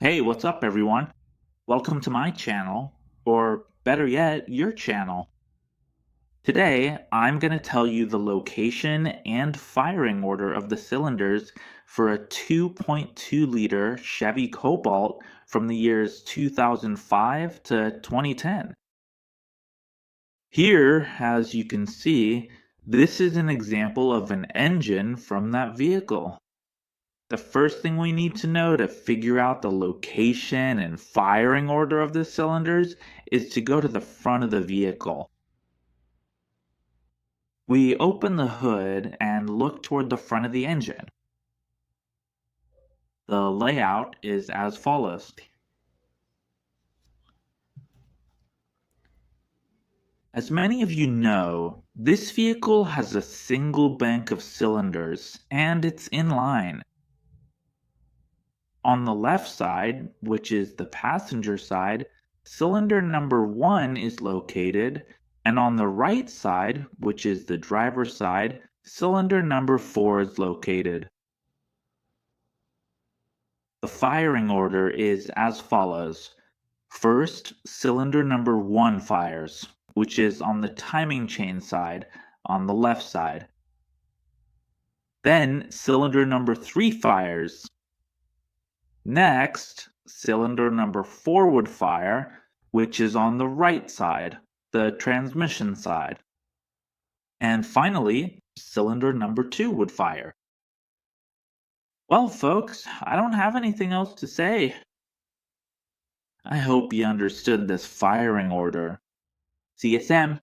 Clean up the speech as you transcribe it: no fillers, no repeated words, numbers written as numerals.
Hey, what's up, everyone? Welcome to my channel, or better yet, your channel. Today, I'm going to tell you the location and firing order of the cylinders for a 2.2-liter Chevy Cobalt from the years 2005 to 2010. Here, as you can see, this is an example of an engine from that vehicle. The first thing we need to know to figure out the location and firing order of the cylinders is to go to the front of the vehicle. We open the hood and look toward the front of the engine. The layout is as follows. As many of you know, this vehicle has a single bank of cylinders, and it's in line. On the left side, which is the passenger side, cylinder number 1 is located, and on the right side, which is the driver's side, cylinder number 4 is located. The firing order is as follows. First, cylinder number 1 fires, which is on the timing chain side, on the left side. Then, cylinder number 3 fires. Next, cylinder number 4 would fire, which is on the right side, the transmission side. And finally, cylinder number 2 would fire. Well, folks, I don't have anything else to say. I hope you understood this firing order. See you, Sam.